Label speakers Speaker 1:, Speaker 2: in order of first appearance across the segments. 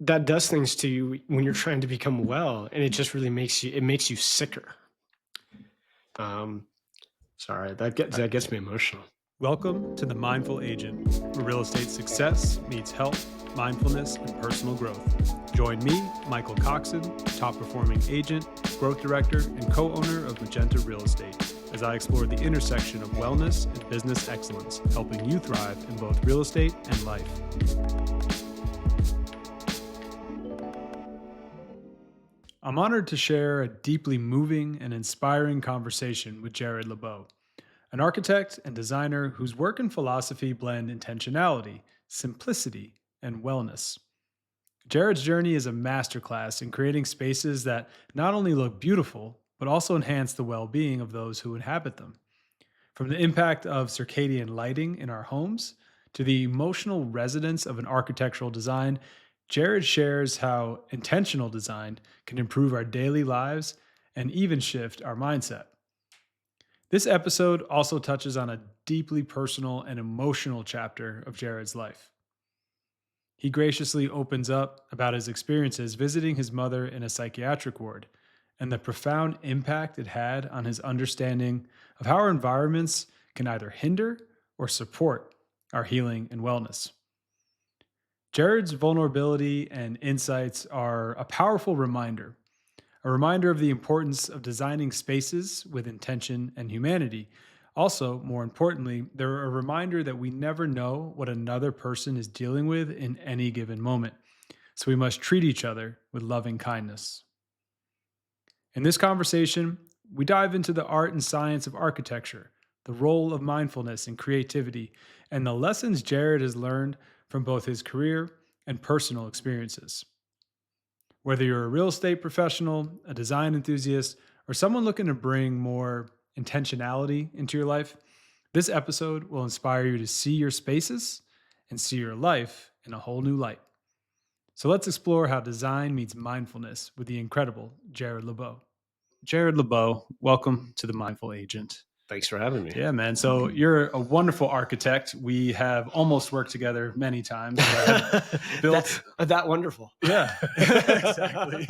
Speaker 1: that does things to you when you're trying to become well, and it just really makes you sicker. Um, Sorry, that gets me emotional.
Speaker 2: Welcome to The Mindful Agent, where real estate success meets health, mindfulness, and personal growth. Join me, Michael Coxen, top performing agent, growth director, and co-owner of Magenta Real Estate, as I explore the intersection of wellness and business excellence, helping you thrive in both real estate and life. I'm honored to share a deeply moving and inspiring conversation with Jared Lebo, an architect and designer whose work and philosophy blend intentionality, simplicity, and wellness. Jared's journey is a masterclass in creating spaces that not only look beautiful, but also enhance the well being of those who inhabit them. From the impact of circadian lighting in our homes to the emotional resonance of an architectural design, Jared shares how intentional design can improve our daily lives and even shift our mindset. This episode also touches on a deeply personal and emotional chapter of Jared's life. He graciously opens up about his experiences visiting his mother in a psychiatric ward and the profound impact it had on his understanding of how our environments can either hinder or support our healing and wellness. Jared's vulnerability and insights are a powerful reminder, a reminder of the importance of designing spaces with intention and humanity. Also, more importantly, they're a reminder that we never know what another person is dealing with in any given moment. So we must treat each other with loving kindness. In this conversation, we dive into the art and science of architecture, the role of mindfulness and creativity, and the lessons Jared has learned from both his career and personal experiences. Whether you're a real estate professional, a design enthusiast, or someone looking to bring more intentionality into your life, this episode will inspire you to see your spaces and see your life in a whole new light. So let's explore how design meets mindfulness with the incredible Jared Lebo. Jared Lebo, welcome to The Mindful Agent.
Speaker 1: Thanks for having me.
Speaker 2: Yeah, man. So you're a wonderful architect. We have almost worked together many times.
Speaker 1: Built that wonderful.
Speaker 2: Yeah, exactly.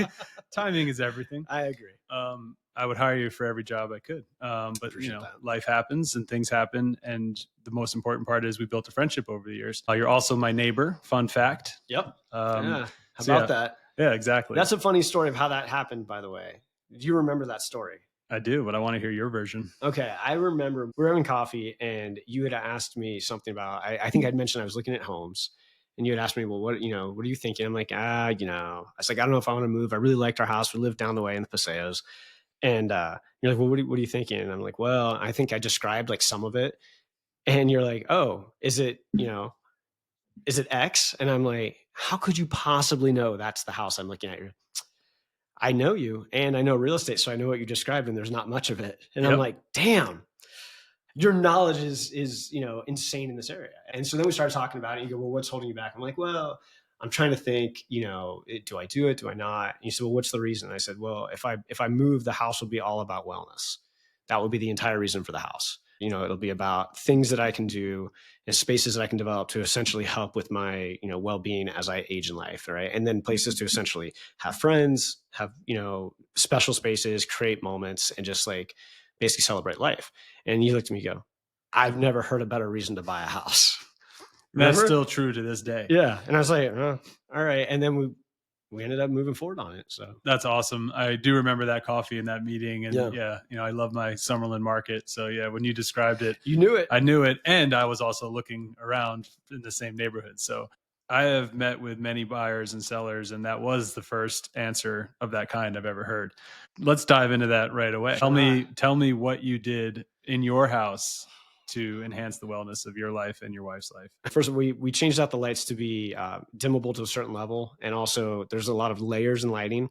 Speaker 2: Timing is everything.
Speaker 1: I agree.
Speaker 2: I would hire you for every job I could. But
Speaker 1: Appreciate that.
Speaker 2: Life happens and things happen. And the most important part is we built a friendship over the years. You're also my neighbor. Fun fact.
Speaker 1: Yep.
Speaker 2: Yeah.
Speaker 1: How about that?
Speaker 2: Yeah, exactly.
Speaker 1: That's a funny story of how that happened, by the way. Do you remember that story?
Speaker 2: I do, but I want to hear your version.
Speaker 1: Okay. I remember we were having coffee and you had asked me something about, I think I'd mentioned I was looking at homes and you had asked me, well, what are you thinking? I'm like, I was like, I don't know if I want to move. I really liked our house. We lived down the way in the Paseos. And you're like, well, what are you thinking? And I'm like, well, I think I described like some of it. And you're like, oh, is it X? And I'm like, how could you possibly know that's the house I'm looking at? I know you and I know real estate. So I know what you described and there's not much of it. And I'm like, damn, your knowledge is insane in this area. And so then we started talking about it. And you go, well, what's holding you back? I'm like, well, I'm trying to think, do I do it? Do I not? And you said, well, what's the reason? I said, well, if I move, the house will be all about wellness. That will be the entire reason for the house. It'll be about things that I can do and spaces that I can develop to essentially help with my, well-being as I age in life. Right. And then places to essentially have friends, have, special spaces, create moments, and just like basically celebrate life. And you looked at me and go, I've never heard a better reason to buy a house.
Speaker 2: That's still true to this day.
Speaker 1: Yeah. And I was like, all right. And then we ended up moving forward on it. So
Speaker 2: that's awesome. I do remember that coffee in that meeting. And I love my Summerlin market. So yeah, when you described it,
Speaker 1: you knew it.
Speaker 2: I knew it. And I was also looking around in the same neighborhood. So I have met with many buyers and sellers, and that was the first answer of that kind I've ever heard. Let's dive into that right away. Tell me what you did in your house to enhance the wellness of your life and your wife's life.
Speaker 1: First, we changed out the lights to be dimmable to a certain level. And also there's a lot of layers in lighting.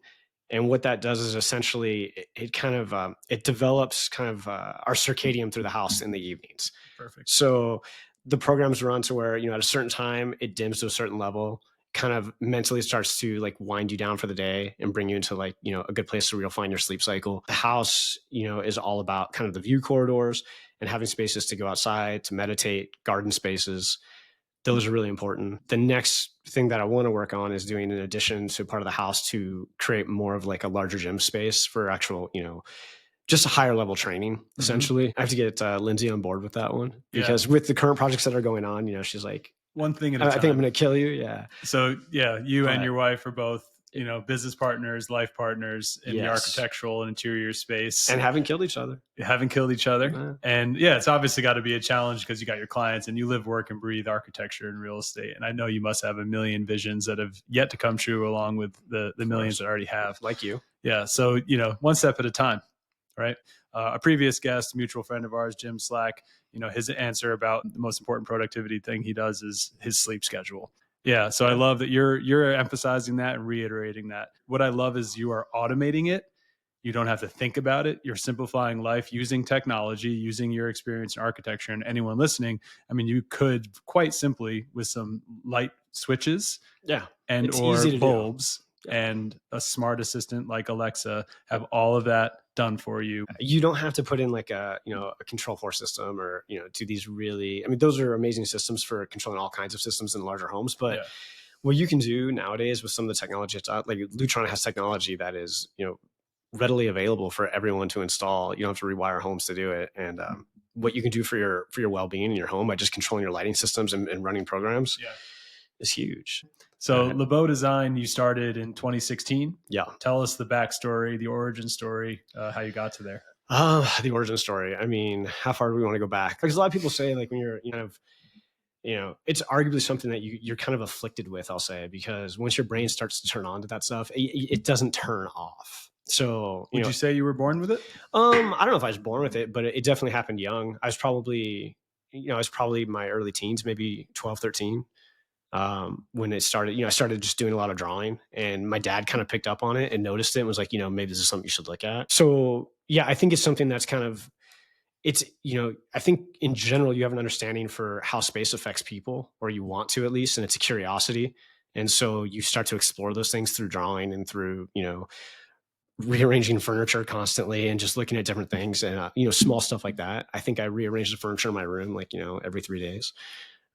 Speaker 1: And what that does is essentially it kind of, it develops kind of our circadian through the house in the evenings.
Speaker 2: Perfect.
Speaker 1: So the programs run to where, at a certain time it dims to a certain level, kind of mentally starts to like wind you down for the day and bring you into like, a good place where you'll find your sleep cycle. The house, is all about kind of the view corridors and having spaces to go outside, to meditate, garden spaces. Those are really important. The next thing that I want to work on is doing an addition to part of the house to create more of like a larger gym space for actual, just a higher level training,
Speaker 2: Hmm.
Speaker 1: essentially. I have to get Lindsay on board with that one
Speaker 2: Yeah.
Speaker 1: because with the current projects that are going on, she's like,
Speaker 2: One thing at a
Speaker 1: I think I'm
Speaker 2: time.
Speaker 1: going to kill you. Yeah.
Speaker 2: So yeah, you and
Speaker 1: But
Speaker 2: your wife are both, business partners, life partners in the
Speaker 1: yes.
Speaker 2: architectural and interior space.
Speaker 1: And haven't killed each other.
Speaker 2: You haven't killed each other.
Speaker 1: Uh,
Speaker 2: And yeah, it's obviously got to be a challenge because you got your clients and you live, work, and breathe architecture and real estate. And I know you must have a million visions that have yet to come true along with the
Speaker 1: of
Speaker 2: millions
Speaker 1: course.
Speaker 2: that already have.
Speaker 1: Like you.
Speaker 2: Yeah. So, one step at a time, right? A previous guest, a mutual friend of ours, Jim Slack, his answer about the most important productivity thing he does is his sleep schedule. Yeah. So I
Speaker 1: Yeah.
Speaker 2: love that you're emphasizing that and reiterating that. What I love is you are automating it. You don't have to think about it. You're simplifying life using technology, using your experience in architecture. And anyone listening, I mean, you could quite simply, with some light switches
Speaker 1: Yeah.
Speaker 2: and
Speaker 1: It's
Speaker 2: or
Speaker 1: easy to do.
Speaker 2: bulbs
Speaker 1: Yeah.
Speaker 2: and a smart assistant like Alexa, have all of that done for you.
Speaker 1: You don't have to put in like a control floor system or, do these really, I mean, those are amazing systems for controlling all kinds of systems in larger homes. But
Speaker 2: Yeah.
Speaker 1: what you can do nowadays with some of the technology, it's like Lutron has technology that is, readily available for everyone to install. You don't have to rewire homes to do it. And what you can do for your well-being in your home by just controlling your lighting systems and running programs
Speaker 2: Yeah.
Speaker 1: is huge.
Speaker 2: So Lebo Design, you started in 2016.
Speaker 1: Yeah.
Speaker 2: Tell us the backstory, the origin story, how you got to there.
Speaker 1: The origin story. I mean, how far do we want to go back? Because a lot of people say like when you're it's arguably something that you're kind of afflicted with, I'll say, because once your brain starts to turn on to that stuff, it doesn't turn off. So,
Speaker 2: Would you say you were born with it?
Speaker 1: I don't know if I was born with it, but it definitely happened young. I was probably my early teens, maybe 12, 13, when it started. I started just doing a lot of drawing, and my dad kind of picked up on it and noticed it and was like, maybe this is something you should look at. So, yeah, I think it's something that's kind of, I think in general, you have an understanding for how space affects people, or you want to at least, and it's a curiosity. And so you start to explore those things through drawing and through, rearranging furniture constantly and just looking at different things and, small stuff like that. I think I rearranged the furniture in my room, like, every 3 days.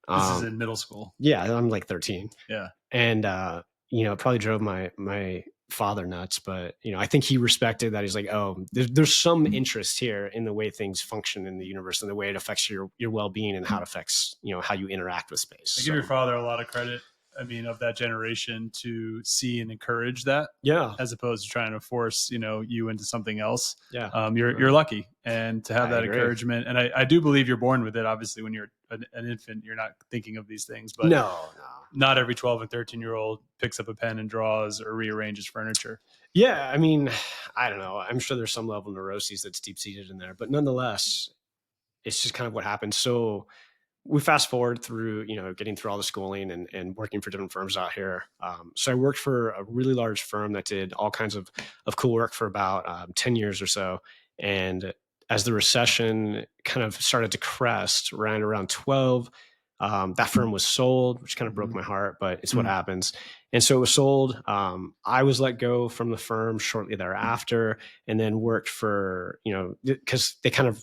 Speaker 2: This is in middle school.
Speaker 1: Yeah, I'm like 13.
Speaker 2: Yeah.
Speaker 1: And, it probably drove my father nuts, but, I think he respected that. He's like, oh, there's some interest here in the way things function in the universe and the way it affects your well-being and how it affects, how you interact with space.
Speaker 2: I give your father a lot of credit. I mean, of that generation to see and encourage that,
Speaker 1: Yeah.
Speaker 2: as opposed to trying to force, you into something else.
Speaker 1: Yeah.
Speaker 2: You're lucky, and to have
Speaker 1: I
Speaker 2: that
Speaker 1: agree.
Speaker 2: encouragement. And I do believe you're born with it. Obviously, when you're an infant, you're not thinking of these things, but
Speaker 1: No.
Speaker 2: not every 12 and 13-year-old picks up a pen and draws or rearranges furniture.
Speaker 1: Yeah. I mean, I don't know. I'm sure there's some level of neuroses that's deep seated in there, but nonetheless, it's just kind of what happens. So we fast forward through, getting through all the schooling and working for different firms out here. So I worked for a really large firm that did all kinds of cool work for about 10 years or so. And as the recession kind of started to crest around 12, that firm was sold, which kind of broke my heart, but it's what happens. And so it was sold. I was let go from the firm shortly thereafter, and then worked for, because they kind of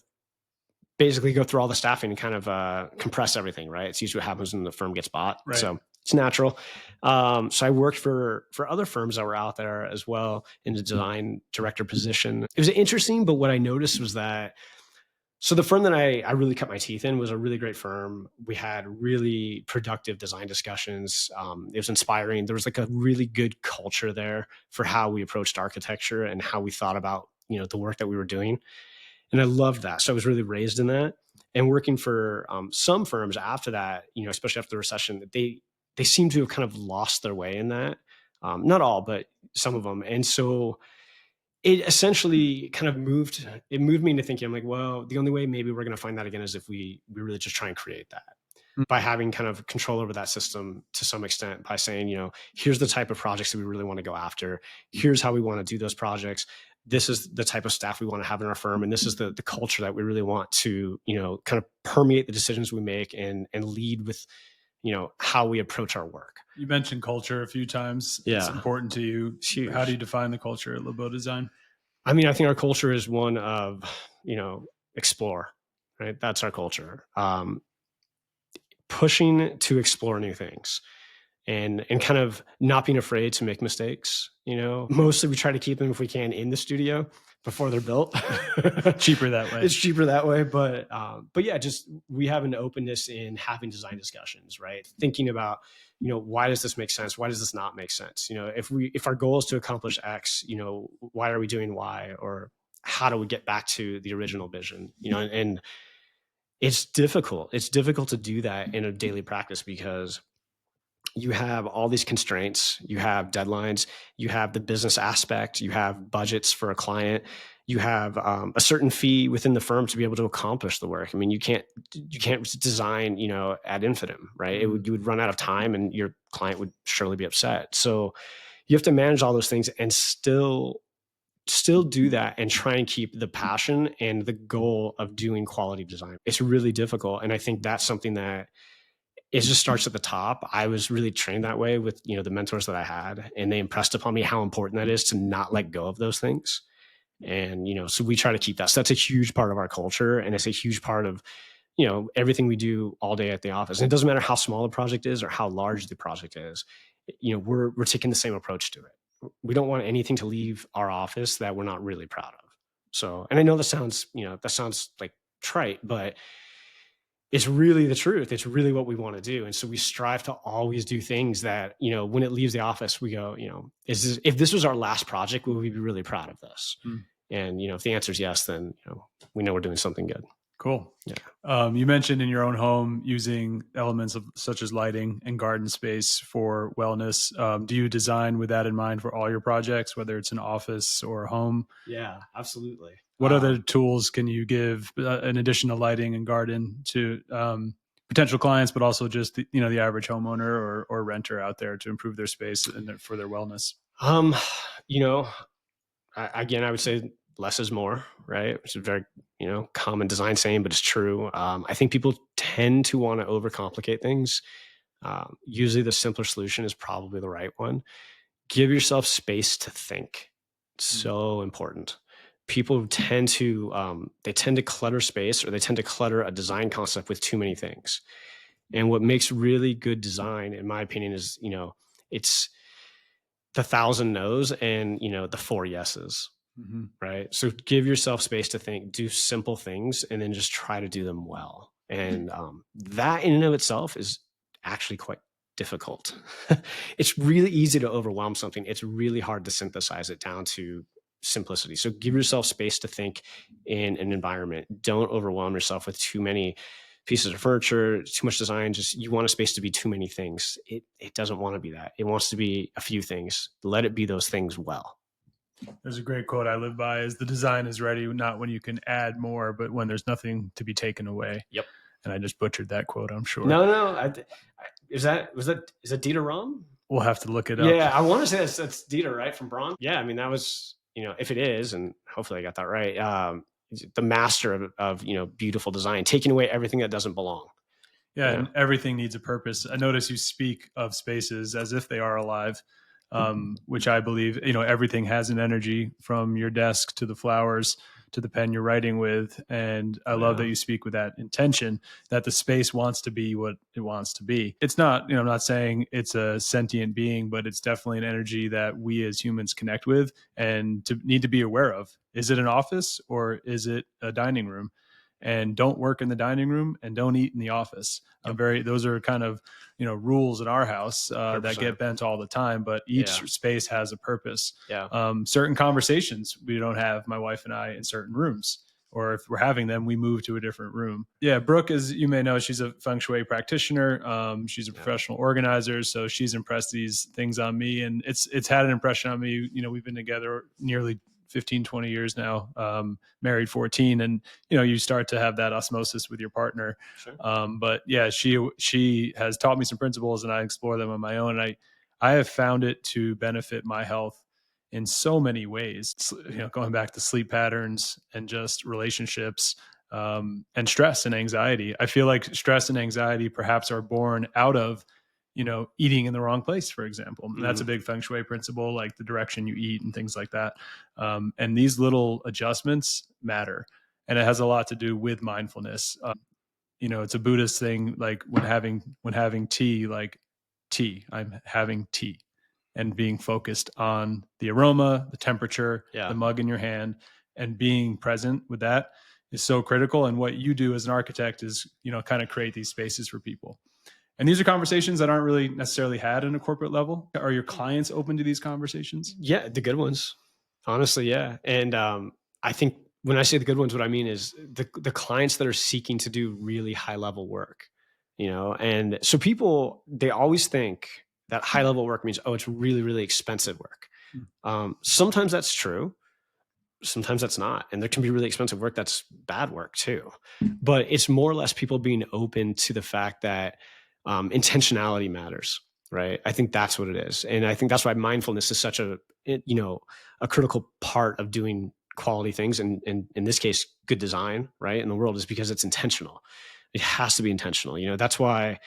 Speaker 1: basically go through all the staffing and kind of compress everything, right? It's usually what happens when the firm gets bought.
Speaker 2: Right.
Speaker 1: So it's natural. So I worked for other firms that were out there as well in the design director position. It was interesting, but what I noticed was that, so the firm that I really cut my teeth in was a really great firm. We had really productive design discussions. It was inspiring. There was like a really good culture there for how we approached architecture and how we thought about, the work that we were doing. And I loved that. So I was really raised in that. And working for some firms after that, especially after the recession, they seem to have kind of lost their way in that. Not all, but some of them. And so it essentially kind of moved me into thinking, I'm like, well, the only way maybe we're going to find that again is if we really just try and create that by having kind of control over that system to some extent, by saying, here's the type of projects that we really want to go after. Here's how we want to do those projects. This is the type of staff we want to have in our firm. And this is the culture that we really want to, kind of permeate the decisions we make and lead with, how we approach our work.
Speaker 2: You mentioned culture a few times.
Speaker 1: Yeah.
Speaker 2: It's important to you.
Speaker 1: It's huge.
Speaker 2: How do you define the culture at Lebo Design?
Speaker 1: I mean, I think our culture is one of, explore, right? That's our culture. pushing to explore new things and kind of not being afraid to make mistakes. Mostly we try to keep them, if we can, in the studio before they're built.
Speaker 2: Cheaper that way.
Speaker 1: It's cheaper that way, but yeah, just we have an openness in having design discussions, right? Thinking about, why does this make sense? Why does this not make sense? If our goal is to accomplish X, why are we doing Y? Or how do we get back to the original vision? And it's difficult. It's difficult to do that in a daily practice because you have all these constraints, you have deadlines, you have the business aspect, you have budgets for a client, you have a certain fee within the firm to be able to accomplish the work. I mean, you can't design, ad infinitum, right? You would run out of time, and your client would surely be upset. So you have to manage all those things and still do that and try and keep the passion and the goal of doing quality design. It's really difficult, and I think that's something that it just starts at the top. I was really trained that way with, the mentors that I had, and they impressed upon me how important that is to not let go of those things. And, so we try to keep that. So that's a huge part of our culture. And it's a huge part of, everything we do all day at the office. And it doesn't matter how small the project is or how large the project is. We're taking the same approach to it. We don't want anything to leave our office that we're not really proud of. So, and I know that sounds like trite, but it's really the truth. It's really what we want to do. And so we strive to always do things that, when it leaves the office, we go, if this was our last project, would we be really proud of this? And, if the answer is yes, then, we know we're doing something good.
Speaker 2: Cool.
Speaker 1: Yeah.
Speaker 2: You mentioned in your own home using elements such as lighting and garden space for wellness. Do you design with that in mind for all your projects, whether it's an office or a home?
Speaker 1: Yeah, absolutely.
Speaker 2: What other tools can you give in addition to lighting and garden to potential clients, but also just the average homeowner or renter out there to improve their space and for their wellness?
Speaker 1: Again, I would say less is more, right? Which is a very, common design saying, but it's true. I think people tend to want to overcomplicate things. Usually the simpler solution is probably the right one. Give yourself space to think. So important. People tend to clutter space, or they tend to clutter a design concept with too many things. And what makes really good design, in my opinion, is, it's the 1,000 no's and, the 4 yeses. Right. So give yourself space to think, do simple things, and then just try to do them well. And that in and of itself is actually quite difficult. It's really easy to overwhelm something. It's really hard to synthesize it down to simplicity. So give yourself space to think in an environment. Don't overwhelm yourself with too many pieces of furniture, too much design. Just, you want a space to be too many things. It doesn't want to be that. It wants to be a few things. Let it be those things well.
Speaker 2: There's a great quote I live by: is the design is ready, not when you can add more, but when there's nothing to be taken away.
Speaker 1: Yep.
Speaker 2: And I just butchered that quote, I'm sure.
Speaker 1: No. Is that Dieter Rom?
Speaker 2: We'll have to look it up.
Speaker 1: Yeah, I want to say that's Dieter, right? From Braun. Yeah, I mean, that was, if it is, and hopefully I got that right, the master of beautiful design, taking away everything that doesn't belong.
Speaker 2: Yeah, and everything needs a purpose. I notice you speak of spaces as if they are alive. Which I believe, everything has an energy, from your desk to the flowers to the pen you're writing with. And I love that you speak with that intention, that the space wants to be what it wants to be. It's not, I'm not saying it's a sentient being, but it's definitely an energy that we as humans connect with and need to be aware of. Is it an office or is it a dining room? And don't work in the dining room and don't eat in the office. Those are kind of, rules in our house that get bent all the time, but each space has a purpose.
Speaker 1: Yeah.
Speaker 2: Certain conversations we don't have, my wife and I, in certain rooms, or if we're having them, we move to a different room. Yeah. Brooke, as you may know, she's a feng shui practitioner. She's a professional organizer. So she's impressed these things on me, and it's had an impression on me. We've been together nearly 15, 20 years now, married 14. And, you start to have that osmosis with your partner.
Speaker 1: Sure.
Speaker 2: But yeah, she has taught me some principles, and I explore them on my own. And I have found it to benefit my health in so many ways, going back to sleep patterns and just relationships, and stress and anxiety. I feel like stress and anxiety perhaps are born out of eating in the wrong place, for example. And that's a big feng shui principle, like the direction you eat and things like that. And these little adjustments matter. And it has a lot to do with mindfulness. it's a Buddhist thing. Like when having tea, like tea, I'm having tea, and being focused on the aroma, the temperature,
Speaker 1: Yeah.
Speaker 2: the mug in your hand, and being present with that is so critical. And what you do as an architect is, kind of create these spaces for people. And these are conversations that aren't really necessarily had in a corporate level. Are your clients open to these conversations?
Speaker 1: Yeah, the good ones. Honestly, yeah. And I think when I say the good ones, what I mean is the clients that are seeking to do really high level work, and so people, they always think that high level work means, oh, it's really, really expensive work. Sometimes that's true. Sometimes that's not. And there can be really expensive work that's bad work too. But it's more or less people being open to the fact that intentionality matters, right? I think that's what it is. And I think that's why mindfulness is such a critical part of doing quality things. And in this case, good design, right? In the world, is because it's intentional. It has to be intentional. That's why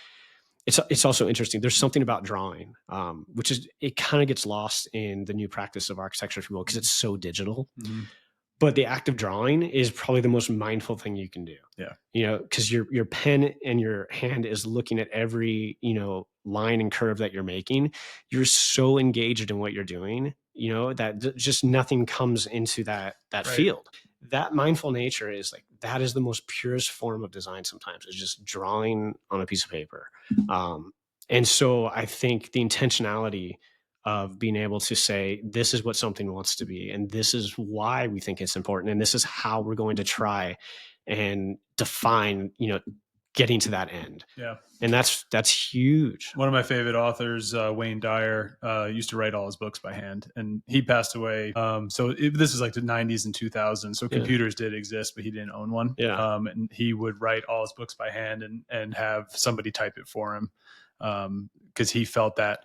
Speaker 1: it's also interesting. There's something about drawing, which is, it kind of gets lost in the new practice of architecture, if you will, because it's so digital.
Speaker 2: Mm-hmm.
Speaker 1: But the act of drawing is probably the most mindful thing you can do.
Speaker 2: Yeah.
Speaker 1: Because your pen and your hand is looking at every, line and curve that you're making. You're so engaged in what you're doing, that just nothing comes into that
Speaker 2: Right.
Speaker 1: field. That mindful nature is like, that is the most purest form of design sometimes, is just drawing on a piece of paper. And so I think the intentionality of being able to say, this is what something wants to be, and this is why we think it's important, and this is how we're going to try and define, getting to that end.
Speaker 2: Yeah.
Speaker 1: And that's huge.
Speaker 2: One of my favorite authors, Wayne Dyer, used to write all his books by hand, and he passed away. This is like the 90s and 2000s. So computers did exist, but he didn't own one.
Speaker 1: Yeah.
Speaker 2: And he would write all his books by hand and have somebody type it for him, because he felt that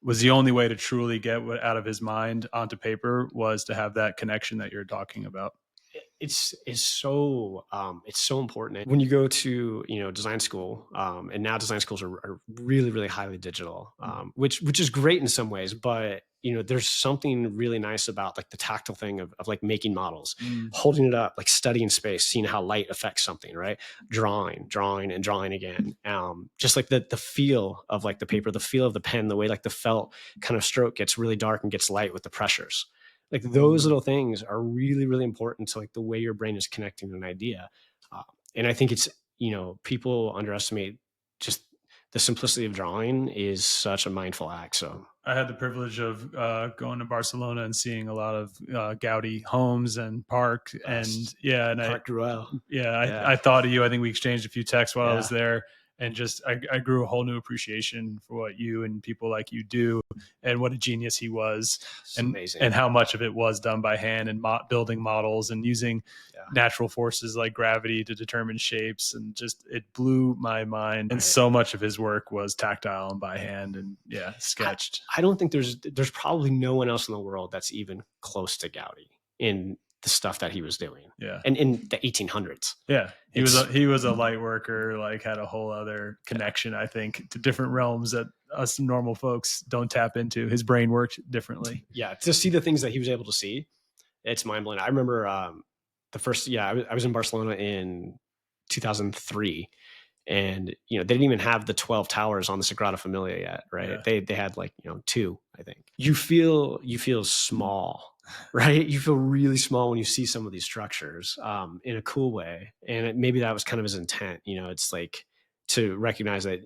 Speaker 2: was the only way to truly get what out of his mind onto paper, was to have that connection that you're talking about.
Speaker 1: It's so important when you go to design school, and now design schools are really, really highly digital, which is great in some ways, but there's something really nice about like the tactile thing of like making models, holding it up, like studying space, seeing how light affects something, right? Drawing and drawing again, just like the feel of like the paper, the feel of the pen, the way like the felt kind of stroke gets really dark and gets light with the pressures. Like those little things are really, really important to like the way your brain is connecting an idea. And I think it's, people underestimate just the simplicity of drawing is such a mindful act. So
Speaker 2: I had the privilege of going to Barcelona and seeing a lot of Gaudí homes and park, and
Speaker 1: Park Gruel.
Speaker 2: I thought of you. I think we exchanged a few texts while I was there, and just I grew a whole new appreciation for what you and people like you do, and what a genius he was, and how much of it was done by hand, and building models and using natural forces like gravity to determine shapes, and just it blew my mind. And so much of his work was tactile and by hand and sketched.
Speaker 1: I don't think there's probably no one else in the world that's even close to Gaudí in the stuff that he was doing.
Speaker 2: Yeah.
Speaker 1: And in the 1800s.
Speaker 2: Yeah. He was a light worker, like had a whole other connection, I think, to different realms that us normal folks don't tap into. His brain worked differently.
Speaker 1: Yeah. To see the things that he was able to see, it's mind blowing. I remember I was in Barcelona in 2003, and they didn't even have the 12 towers on the Sagrada Familia yet, right? Yeah. They had like 2, I think. You feel small, right? You feel really small when you see some of these structures, in a cool way, and maybe that was kind of his intent. It's like to recognize that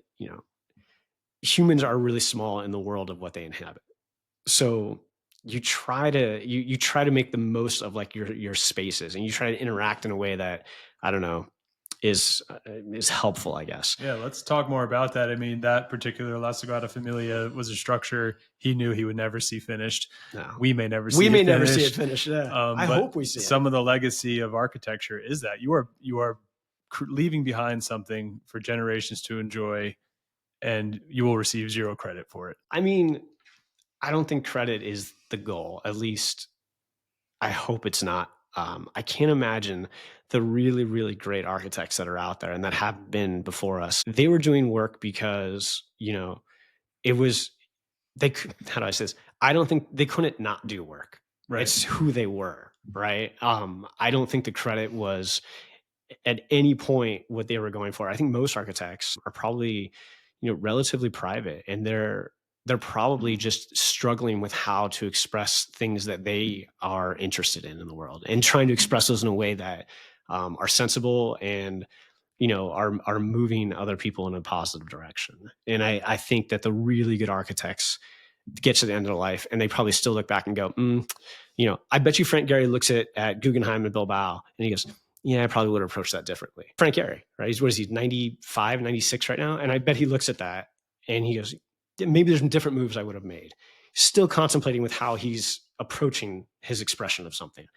Speaker 1: humans are really small in the world of what they inhabit. So you try to make the most of like your spaces, and you try to interact in a way that, I don't know, is helpful, I guess.
Speaker 2: Yeah, let's talk more about that. I mean, that particular La Sagrada Familia was a structure he knew he would never see finished.
Speaker 1: No.
Speaker 2: We may never see it finished.
Speaker 1: Yeah. I hope we see it.
Speaker 2: Some of the legacy of architecture is that you are leaving behind something for generations to enjoy, and you will receive zero credit for it.
Speaker 1: I mean, I don't think credit is the goal. At least I hope it's not. I can't imagine the really, really great architects that are out there and that have been before us. They were doing work because, it was, how do I say this? I don't think they couldn't not do work. Right. It's who they were. Right. I don't think the credit was at any point what they were going for. I think most architects are probably, relatively private, and they're probably just struggling with how to express things that they are interested in the world, and trying to express those in a way that are sensible and are moving other people in a positive direction. And I think that the really good architects get to the end of their life and they probably still look back and go, I bet you Frank Gehry looks at Guggenheim and Bilbao and he goes, yeah, I probably would have approached that differently. Frank Gehry, right? What is he, 95, 96 right now? And I bet he looks at that and he goes, maybe there's some different moves I would have made. Still contemplating with how he's approaching his expression of something.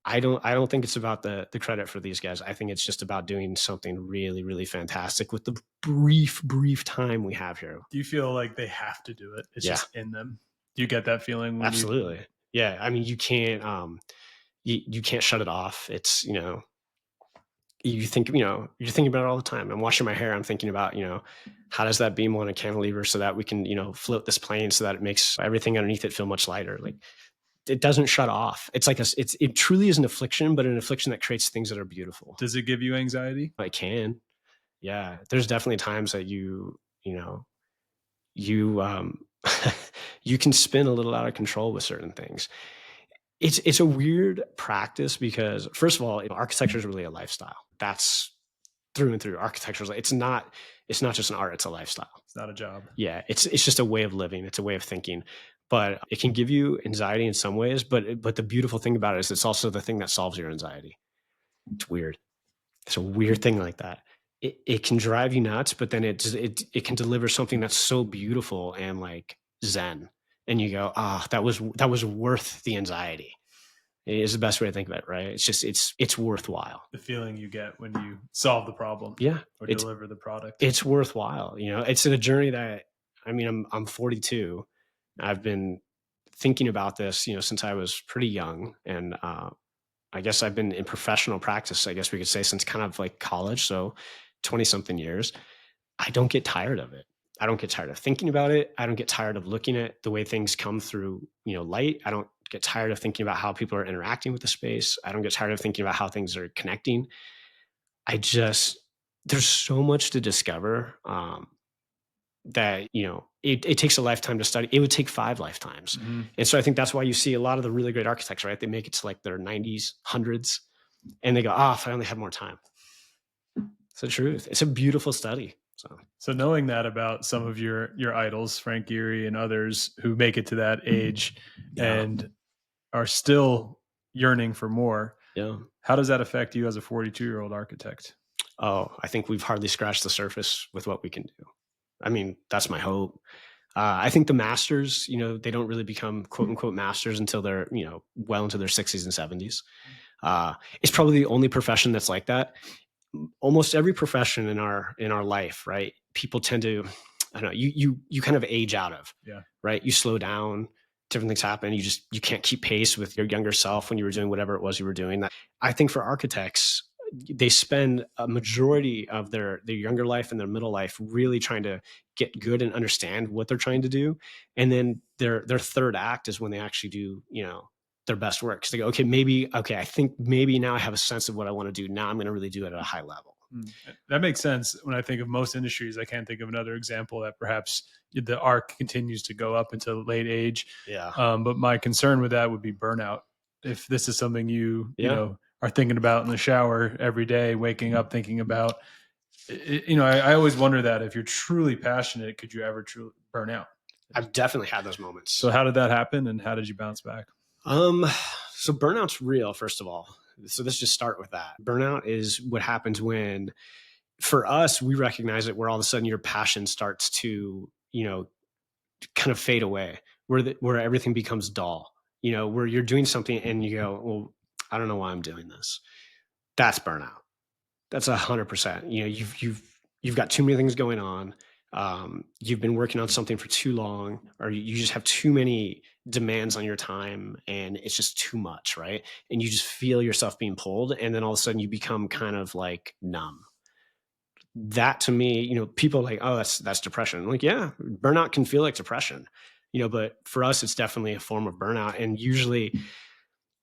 Speaker 1: I don't think it's about the credit for these guys. I think it's just about doing something really, really fantastic with the brief time we have here.
Speaker 2: Do you feel like they have to do it? It's
Speaker 1: Yeah.
Speaker 2: just in them. Do you get that feeling when
Speaker 1: Absolutely. Yeah. I mean, you can't you can't shut it off. It's, you think, you're thinking about it all the time. I'm washing my hair. I'm thinking about, how does that beam on a cantilever so that we can, float this plane so that it makes everything underneath it feel much lighter. Like, it doesn't shut off. It's like it truly is an affliction, but an affliction that creates things that are beautiful.
Speaker 2: Does it give you anxiety?
Speaker 1: I can. Yeah. There's definitely times that you you can spin a little out of control with certain things. It's a weird practice because, first of all, architecture is really a lifestyle. That's through and through. Architecture is it's not just an art, it's a lifestyle.
Speaker 2: It's not a job.
Speaker 1: Yeah, it's just a way of living. It's a way of thinking. But it can give you anxiety in some ways. But the beautiful thing about it is it's also the thing that solves your anxiety. It's weird. It's a weird thing like that. It can drive you nuts, but then it can deliver something that's so beautiful and like zen. And you go, that was worth the anxiety. It is the best way to think of it, right? It's just it's worthwhile.
Speaker 2: The feeling you get when you solve the problem,
Speaker 1: Yeah,
Speaker 2: or deliver the product.
Speaker 1: It's worthwhile. It's a journey that, I mean, I'm 42. I've been thinking about this, since I was pretty young, and I guess I've been in professional practice, I guess we could say, since kind of like college, so 20 something years. I don't get tired of it. I don't get tired of thinking about it. I don't get tired of looking at the way things come through, light. I don't get tired of thinking about how people are interacting with the space. I don't get tired of thinking about how things are connecting. There's so much to discover that, it takes a lifetime to study. It would take 5 lifetimes.
Speaker 2: Mm-hmm.
Speaker 1: And so I think that's why you see a lot of the really great architects, right? They make it to like their 90s, hundreds, and they go, if I only had more time. It's the truth. It's a beautiful study.
Speaker 2: So knowing that about some of your idols, Frank Gehry and others who make it to that age and are still yearning for more, how does that affect you as a 42-year-old architect?
Speaker 1: I think we've hardly scratched the surface with what we can do. I mean, that's my hope. I think the masters, they don't really become quote unquote masters until they're, well into their 60s and 70s. It's probably the only profession that's like that. Almost every profession in our life, right? People tend to, I don't know, you kind of age out of, right? You slow down, different things happen. You can't keep pace with your younger self when you were doing whatever it was you were doing. I think for architects, they spend a majority of their younger life and their middle life really trying to get good and understand what they're trying to do. And then their third act is when they actually do, their best work. Because they go, I think maybe now I have a sense of what I want to do. Now I'm going to really do it at a high level.
Speaker 2: That makes sense. When I think of most industries, I can't think of another example that perhaps the arc continues to go up until late age.
Speaker 1: Yeah.
Speaker 2: But my concern with that would be burnout. If this is something you are thinking about in the shower every day, waking up thinking about, I always wonder that if you're truly passionate, could you ever truly burn out?
Speaker 1: I've definitely had those moments.
Speaker 2: So how did that happen, and how did you bounce back?
Speaker 1: So burnout's real, first of all. So let's just start with that. Burnout is what happens when, for us, we recognize it where all of a sudden your passion starts to, kind of fade away, where everything becomes dull, where you're doing something and you go, well, I don't know why I'm doing this. That's burnout. That's 100%. You've got too many things going on. You've been working on something for too long, or you just have too many demands on your time and it's just too much, right? And you just feel yourself being pulled, and then all of a sudden you become kind of like numb. That, to me, people are like, oh, that's depression. I'm like, yeah, burnout can feel like depression, but for us, it's definitely a form of burnout. And usually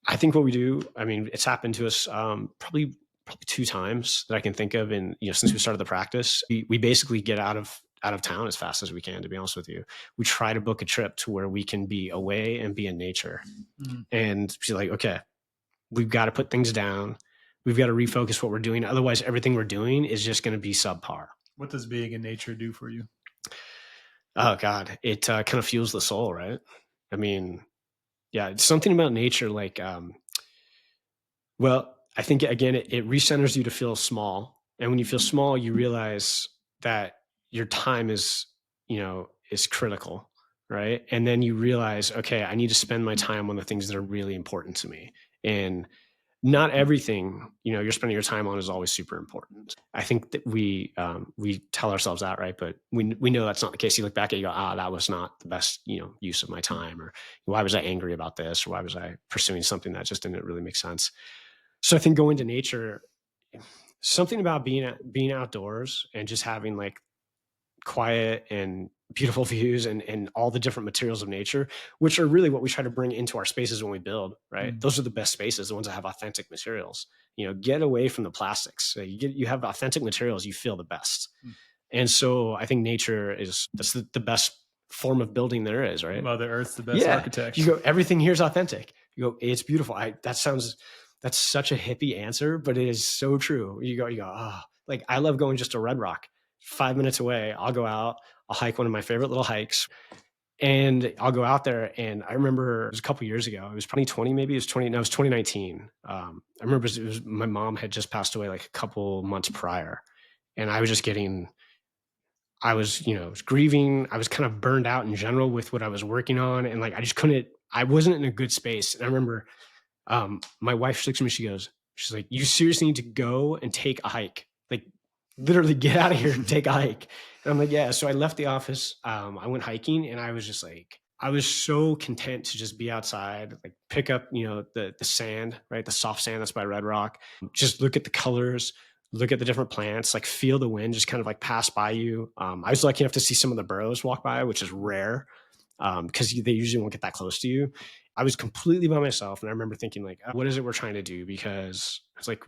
Speaker 1: I think what we do, I mean, it's happened to us probably 2 times that I can think of. And, since we started the practice, we basically get out of town as fast as we can, to be honest with you. We try to book a trip to where we can be away and be in nature. And she's like, okay, we've got to put things down. We've got to refocus what we're doing. Otherwise, everything we're doing is just going to be subpar.
Speaker 2: What does being in nature do for you?
Speaker 1: Oh God, it kind of fuels the soul, right? I mean, yeah, it's something about nature. Like, well, I think again, it recenters you to feel small. And when you feel small, you realize that your time is critical, right? And then you realize, okay, I need to spend my time on the things that are really important to me. And not everything you're spending your time on is always super important. I think that we tell ourselves that, right? But we know that's not the case. You look back and you go, that was not the best use of my time, or why was I angry about this, or why was I pursuing something that just didn't really make sense. So I think going to nature, something about being outdoors and just having like quiet and beautiful views and all the different materials of nature, which are really what we try to bring into our spaces when we build, right? Those are the best spaces, the ones that have authentic materials. Get away from the plastics. You have authentic materials, you feel the best. And so I think nature that's the best form of building there is, right?
Speaker 2: Mother Earth's the best architect.
Speaker 1: You go, everything here is authentic. You go, it's beautiful. That's such a hippie answer, but it is so true. You go, like I love going just to Red Rock. 5 minutes away, I'll go out, I'll hike one of my favorite little hikes, and I'll go out there. And I remember it was a couple years ago, it was 2020, maybe it was 2019. I remember it was my mom had just passed away like a couple months prior. And I was just I was grieving. I was kind of burned out in general with what I was working on. And like, I wasn't in a good space. And I remember my wife looks at me, she's like, you seriously need to go and take a hike. Like, literally get out of here and take a hike. And I'm like, yeah. So I left the office. I went hiking, and I was just like, I was so content to just be outside, like pick up, the sand, right? The soft sand that's by Red Rock. Just look at the colors, look at the different plants, like feel the wind just kind of like pass by you. I was lucky enough to see some of the burros walk by, which is rare because they usually won't get that close to you. I was completely by myself. And I remember thinking like, what is it we're trying to do? Because it's like,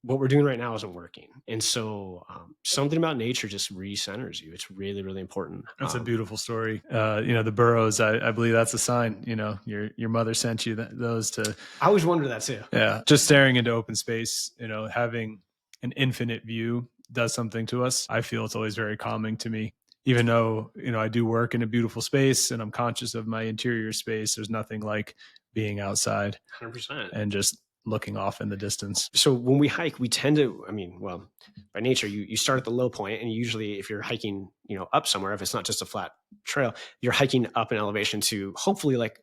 Speaker 1: what we're doing right now isn't working. And so something about nature just re-centers you. It's really, really important.
Speaker 2: That's a beautiful story. The burros, I believe that's a sign, your mother sent you those to.
Speaker 1: I always wondered that too.
Speaker 2: Yeah. Just staring into open space, having an infinite view does something to us. I feel it's always very calming to me, even though, I do work in a beautiful space and I'm conscious of my interior space. There's nothing like being outside
Speaker 1: 100%.
Speaker 2: And just looking off in the distance.
Speaker 1: So when we hike, we tend to, by nature, you start at the low point, and usually if you're hiking, up somewhere, if it's not just a flat trail, you're hiking up an elevation to hopefully like,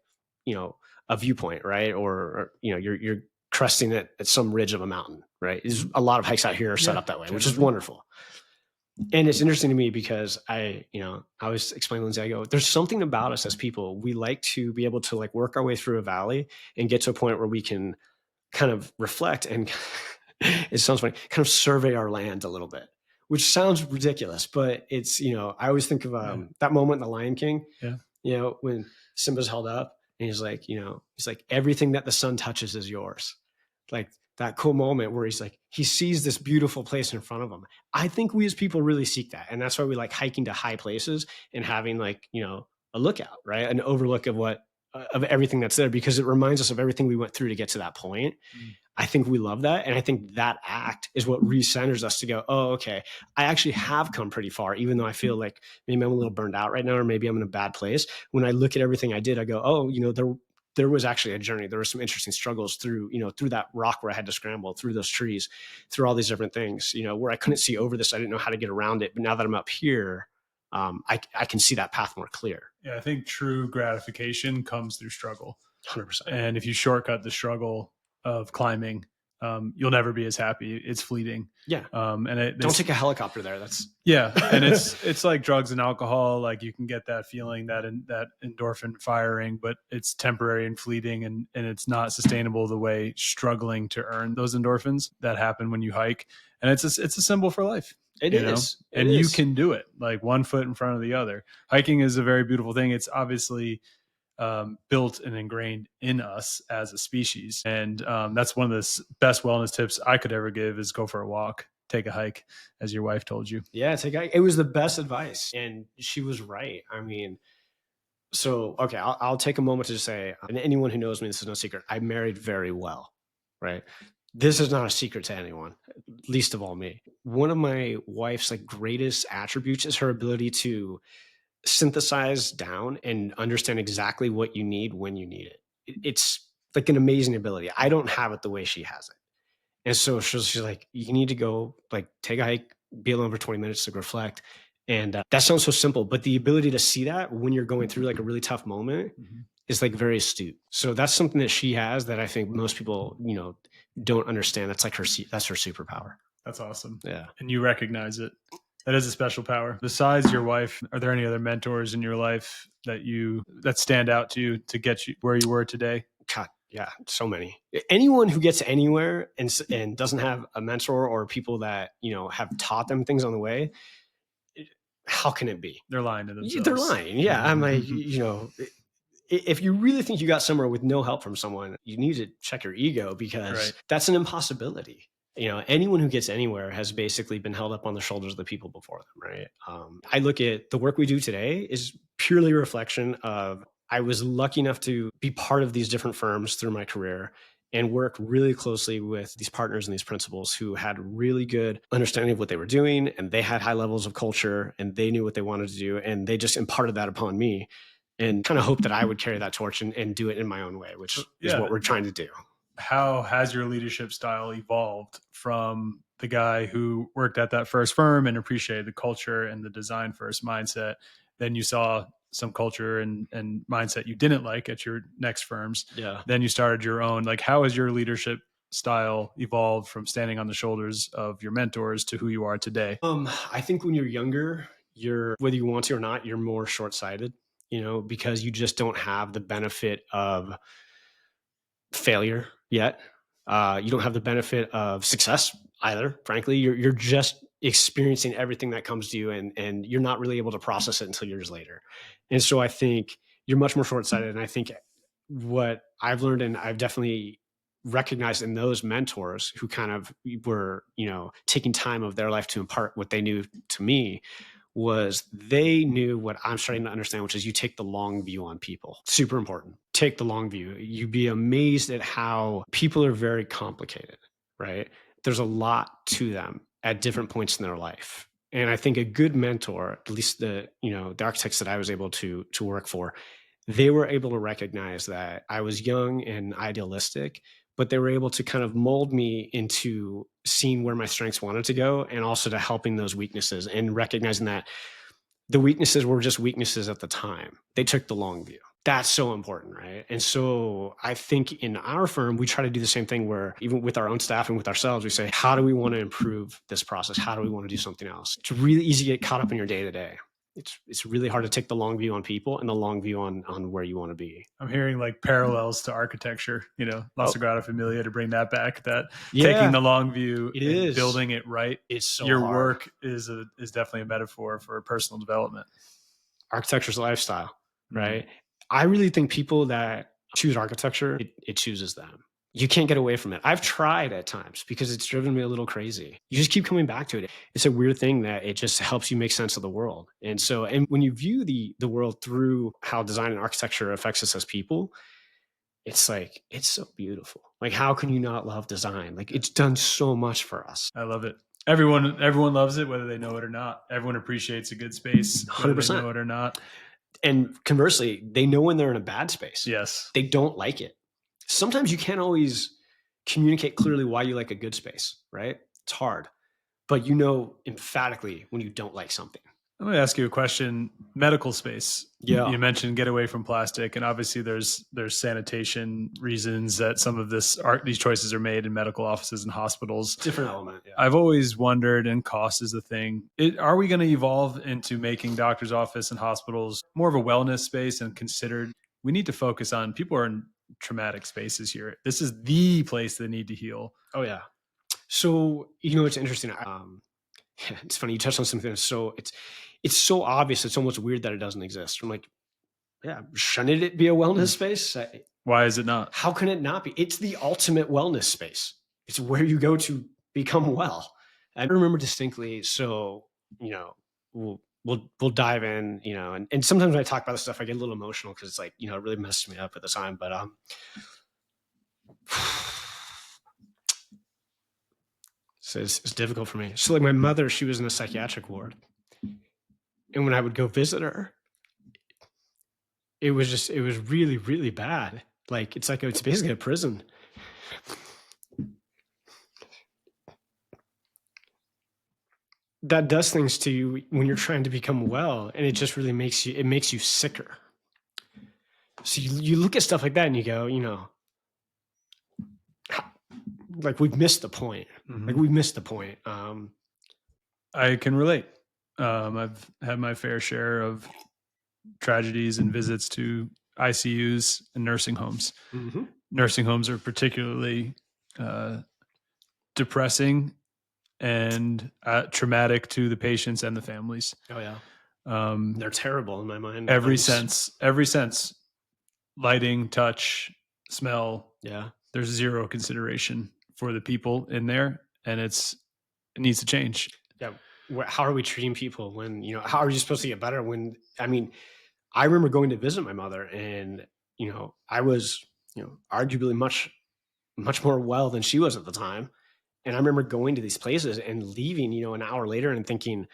Speaker 1: a viewpoint, right? Or you're cresting it at some ridge of a mountain, right? There's a lot of hikes out here are set up that way, which is wonderful. And it's interesting to me because I always explain to Lindsay, I go, there's something about us as people. We like to be able to like work our way through a valley and get to a point where we can kind of reflect and it sounds funny, kind of survey our land a little bit, which sounds ridiculous, but it's, I always think of that moment in The Lion King, when Simba's held up and he's like, everything that the sun touches is yours. Like that cool moment where he's like, he sees this beautiful place in front of him. I think we as people really seek that. And that's why we like hiking to high places and having like, a lookout, right? An overlook of everything that's there, because it reminds us of everything we went through to get to that point. I think we love that. And I think that act is what recenters us to go, oh, okay, I actually have come pretty far, even though I feel like maybe I'm a little burned out right now, or maybe I'm in a bad place. When I look at everything I did, I go, oh, there was actually a journey. There were some interesting struggles through that rock where I had to scramble, through those trees, through all these different things, where I couldn't see over this. I didn't know how to get around it. But now that I'm up here, I can see that path more clear.
Speaker 2: Yeah, I think true gratification comes through struggle.
Speaker 1: 100%.
Speaker 2: And if you shortcut the struggle of climbing, you'll never be as happy. It's fleeting.
Speaker 1: Yeah.
Speaker 2: And
Speaker 1: don't take a helicopter there.
Speaker 2: And it's like drugs and alcohol. Like you can get that feeling, that endorphin firing, but it's temporary and fleeting, and it's not sustainable the way struggling to earn those endorphins that happen when you hike. And it's a symbol for life.
Speaker 1: It is.
Speaker 2: You can do it, like one foot in front of the other. Hiking is a very beautiful thing. It's obviously built and ingrained in us as a species. And that's one of the best wellness tips I could ever give is go for a walk, take a hike, as your wife told you.
Speaker 1: Yeah, it was the best advice, and she was right. I mean, so okay, I'll take a moment to just say, and anyone who knows me, this is no secret. I married very well, right? This is not a secret to anyone, least of all me. One of my wife's like greatest attributes is her ability to synthesize down and understand exactly what you need when you need it. It's like an amazing ability. I don't have it the way she has it. And so she's like, you need to go like take a hike, be alone for 20 minutes to reflect. And that sounds so simple, but the ability to see that when you're going through like a really tough moment is like very astute. So that's something that she has that I think most people, don't understand. That's like that's her superpower.
Speaker 2: That's awesome.
Speaker 1: Yeah.
Speaker 2: And you recognize it. That is a special power. Besides your wife, are there any other mentors in your life that stand out to you to get you where you were today?
Speaker 1: God, yeah, so many. Anyone who gets anywhere and doesn't have a mentor or people that have taught them things on the way, how can it be?
Speaker 2: They're lying to themselves.
Speaker 1: They're lying. Yeah, I'm like, if you really think you got somewhere with no help from someone, you need to check your ego because that's an impossibility. Anyone who gets anywhere has basically been held up on the shoulders of the people before them, right? I look at the work we do today is purely a reflection of I was lucky enough to be part of these different firms through my career and work really closely with these partners and these principals who had really good understanding of what they were doing, and they had high levels of culture and they knew what they wanted to do, and they just imparted that upon me and kind of hope that I would carry that torch and do it in my own way, which is what we're trying to do.
Speaker 2: How has your leadership style evolved from the guy who worked at that first firm and appreciated the culture and the design first mindset? Then you saw some culture and mindset you didn't like at your next firms.
Speaker 1: Yeah.
Speaker 2: Then you started your own. Like, how has your leadership style evolved from standing on the shoulders of your mentors to who you are today?
Speaker 1: I think when you're younger, whether you want to or not, you're more short-sighted, because you just don't have the benefit of failure yet. You don't have the benefit of success either. Frankly, you're just experiencing everything that comes to you, and you're not really able to process it until years later. And so I think you're much more short-sighted. And I think what I've learned, and I've definitely recognized in those mentors who kind of were, taking time of their life to impart what they knew to me, was they knew what I'm starting to understand, which is you take the long view on people. Super important. Take the long view. You'd be amazed at how people are very complicated, right? There's a lot to them at different points in their life. And I think a good mentor, at least the architects that I was able to work for, they were able to recognize that I was young and idealistic, but they were able to kind of mold me into seeing where my strengths wanted to go and also to helping those weaknesses and recognizing that the weaknesses were just weaknesses at the time. They took the long view. That's so important, right? And so I think in our firm, we try to do the same thing where even with our own staff and with ourselves, we say, how do we want to improve this process? How do we want to do something else? It's really easy to get caught up in your day to day. It's really hard to take the long view on people and the long view on where you want to be.
Speaker 2: I'm hearing like parallels to architecture, La Sagrada Familia, to bring that back, taking the long view and building it right.
Speaker 1: It's so
Speaker 2: your
Speaker 1: hard.
Speaker 2: Work is definitely a metaphor for personal development.
Speaker 1: Architecture's a lifestyle, right? I really think people that choose architecture, it chooses them. You can't get away from it. I've tried at times because it's driven me a little crazy. You just keep coming back to it. It's a weird thing that it just helps you make sense of the world. And when you view the world through how design and architecture affects us as people, it's like, it's so beautiful. Like, how can you not love design? Like, it's done so much for us.
Speaker 2: I love it. Everyone loves it, whether they know it or not. Everyone appreciates a good space, whether
Speaker 1: 100%.
Speaker 2: they know it or not.
Speaker 1: And conversely, they know when they're in a bad space.
Speaker 2: Yes.
Speaker 1: They don't like it. Sometimes you can't always communicate clearly why you like a good space, right? It's hard, but emphatically when you don't like something.
Speaker 2: I'm going to ask you a question. Medical space.
Speaker 1: Yeah.
Speaker 2: You mentioned get away from plastic, and obviously there's sanitation reasons that some of these choices are made in medical offices and hospitals.
Speaker 1: Different element. Yeah.
Speaker 2: I've always wondered, and cost is the thing. Are we going to evolve into making doctor's office and hospitals more of a wellness space and considered? We need to focus on people are in traumatic spaces here. This is the place they need to heal.
Speaker 1: Oh yeah. So it's interesting. It's funny you touched on something. So it's so obvious. It's almost weird that it doesn't exist. I'm like, Yeah. Shouldn't it be a wellness space?
Speaker 2: Why is it not?
Speaker 1: How can it not be? It's the ultimate wellness space. It's where you go to become well. I remember distinctly. So, you know, we'll dive in, you know, and sometimes when I talk about this stuff, I get a little emotional because it's like, you know, it really messed me up at the time. But so it's difficult for me. So like my mother, she was in a psychiatric ward. And when I would go visit her, it was really, really bad. Like it's basically a prison. That does things to you when you're trying to become well, and it just really makes you sicker. So you look at stuff like that and you go, you know, like we've missed the point. Like we've missed the point.
Speaker 2: I can relate. I've had my fair share of tragedies and visits to ICUs and nursing homes. Nursing homes are particularly depressing and traumatic to the patients and the families.
Speaker 1: Oh yeah. They're terrible in my mind.
Speaker 2: Every sense, lighting, touch, smell.
Speaker 1: Yeah.
Speaker 2: There's zero consideration for the people in there, and it needs to change.
Speaker 1: Yeah. How are we treating people when, you know, how are you supposed to get better when, I mean, I remember going to visit my mother and, you know, I was, you know, arguably much more well than she was at the time. And I remember going to these places and leaving, you know, an hour later and thinking,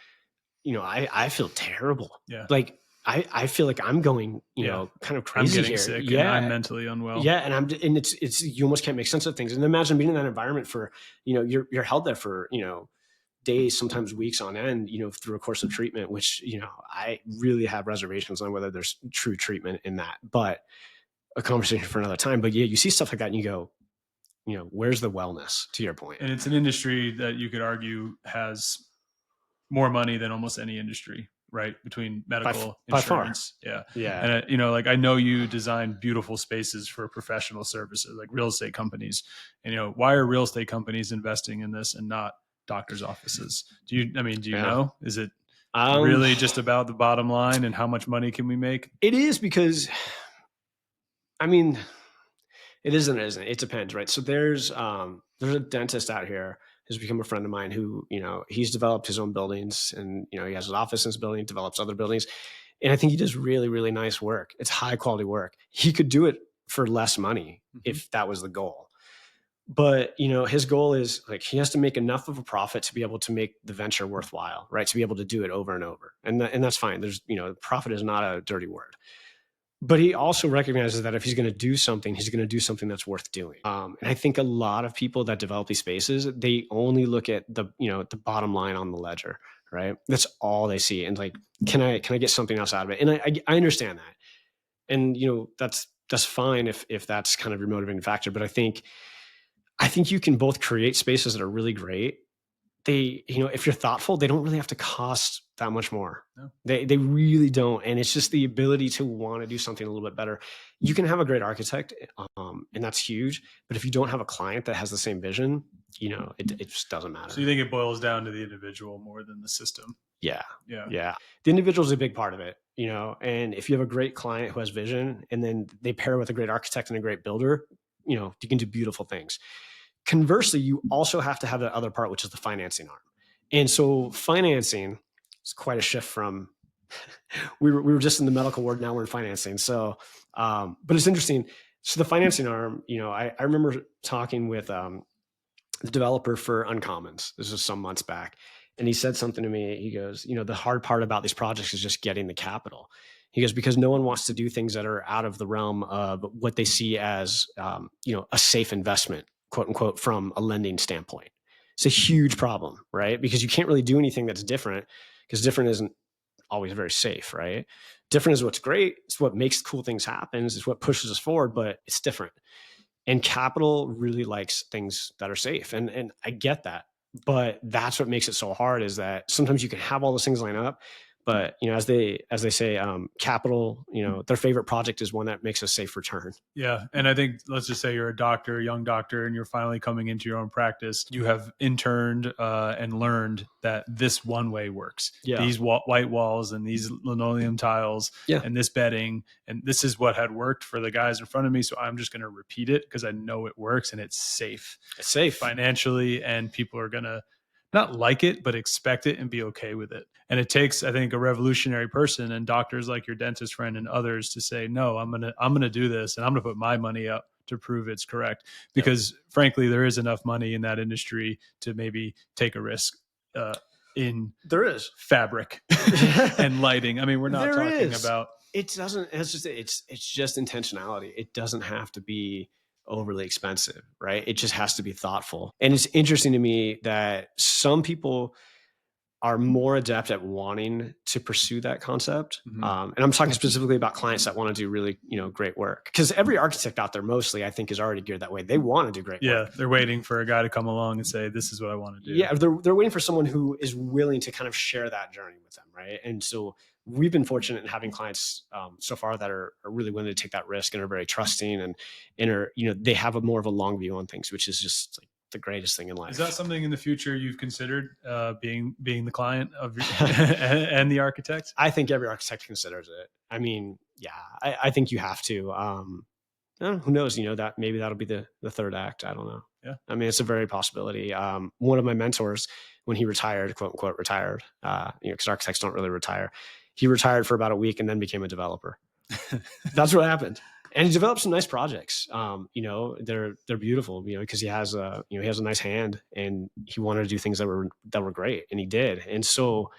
Speaker 1: you know, I feel terrible.
Speaker 2: Yeah.
Speaker 1: Like I feel like I'm going, you know, kind of crazy.
Speaker 2: I'm getting
Speaker 1: here.
Speaker 2: sick.
Speaker 1: Yeah.
Speaker 2: And I'm mentally unwell.
Speaker 1: Yeah. And it's, you almost can't make sense of things. And imagine being in that environment for, you know, you're held there for, you know, days, sometimes weeks on end, you know, through a course of treatment, which, you know, I really have reservations on whether there's true treatment in that, but a conversation for another time. But yeah, you see stuff like that and you go, you know, where's the wellness, to your point?
Speaker 2: And it's an industry that you could argue has more money than almost any industry, right? Between medical, insurance.
Speaker 1: By far.
Speaker 2: Yeah. And, you know, like I know you design beautiful spaces for professional services, like real estate companies. And, you know, why are real estate companies investing in this and not doctors' offices? Do you know? Is it really just about the bottom line and how much money can we make?
Speaker 1: It is, because, I mean, it isn't. It depends, right? So there's a dentist out here who's become a friend of mine who, you know, he's developed his own buildings and, you know, he has his office in his building, develops other buildings. And I think he does really, really nice work. It's high quality work. He could do it for less money if that was the goal. But, you know, his goal is like, he has to make enough of a profit to be able to make the venture worthwhile, right? To be able to do it over and over. And that's fine. There's, you know, profit is not a dirty word. But he also recognizes that if he's going to do something, he's going to do something that's worth doing. And I think a lot of people that develop these spaces, they only look at the, you know, the bottom line on the ledger, right? That's all they see. And like, can I get something else out of it? And I understand that. And, you know, that's fine if that's kind of your motivating factor. But I think you can both create spaces that are really great. They, you know, if you're thoughtful, they don't really have to cost that much more.
Speaker 2: No.
Speaker 1: They really don't. And it's just the ability to want to do something a little bit better. You can have a great architect, and that's huge. But if you don't have a client that has the same vision, you know, it just doesn't matter.
Speaker 2: So you think it boils down to the individual more than the system?
Speaker 1: Yeah. The individual is a big part of it, you know, and if you have a great client who has vision and then they pair with a great architect and a great builder, you know, you can do beautiful things. Conversely, you also have to have that other part, which is the financing arm. And so financing is quite a shift from, we were just in the medical world, now we're in financing. So, but it's interesting. So the financing arm, you know, I remember talking with the developer for Uncommons. This was some months back. And he said something to me. He goes, you know, the hard part about these projects is just getting the capital. He goes, because no one wants to do things that are out of the realm of what they see as, you know, a safe investment, quote unquote, from a lending standpoint. It's a huge problem, right? Because you can't really do anything that's different, because different isn't always very safe, right? Different is what's great. It's what makes cool things happen. It's what pushes us forward, but it's different. And capital really likes things that are safe. And I get that. But that's what makes it so hard, is that sometimes you can have all those things line up, But, as they say, capital, their favorite project is one that makes a safe return.
Speaker 2: Yeah. And I think, let's just say you're a doctor, a young doctor, and you're finally coming into your own practice. You have interned and learned that this one way works.
Speaker 1: Yeah.
Speaker 2: These white walls and these linoleum tiles
Speaker 1: Yeah.
Speaker 2: and this bedding. And this is what had worked for the guys in front of me. So I'm just going to repeat it because I know it works and it's safe.
Speaker 1: It's safe.
Speaker 2: Financially, and people are going to not like it, but expect it and be okay with it. And it takes, I think, a revolutionary person and doctors like your dentist friend and others to say, no, I'm gonna do this, and I'm gonna put my money up to prove it's correct. Because frankly, there is enough money in that industry to maybe take a risk in
Speaker 1: There is
Speaker 2: fabric and lighting. I mean, we're not talking about.
Speaker 1: It doesn't. It's just intentionality. It doesn't have to be overly expensive, right? It just has to be thoughtful. And it's interesting to me that some people are more adept at wanting to pursue that concept. And I'm talking specifically about clients that want to do really, great work. Because every architect out there mostly, I think, is already geared that way. They want to do great work.
Speaker 2: Yeah, they're waiting for a guy to come along and say, this is what I want to do.
Speaker 1: Yeah, they're waiting for someone who is willing to kind of share that journey with them, right? And so we've been fortunate in having clients so far that are really willing to take that risk and are very trusting and are, they have a more of a long view on things, which is just like the greatest thing in life.
Speaker 2: Is that something in the future you've considered, being the client of and the architect?
Speaker 1: I think every architect considers it. I mean, yeah, I think you have to. Who knows? That maybe that'll be the third act. I don't know.
Speaker 2: Yeah.
Speaker 1: I mean, it's a very possibility. One of my mentors, when he retired, quote unquote, retired, because architects don't really retire. He retired for about a week and then became a developer. That's what happened. And he developed some nice projects. They're beautiful, because he has a nice hand and he wanted to do things that were great, and he did. And so,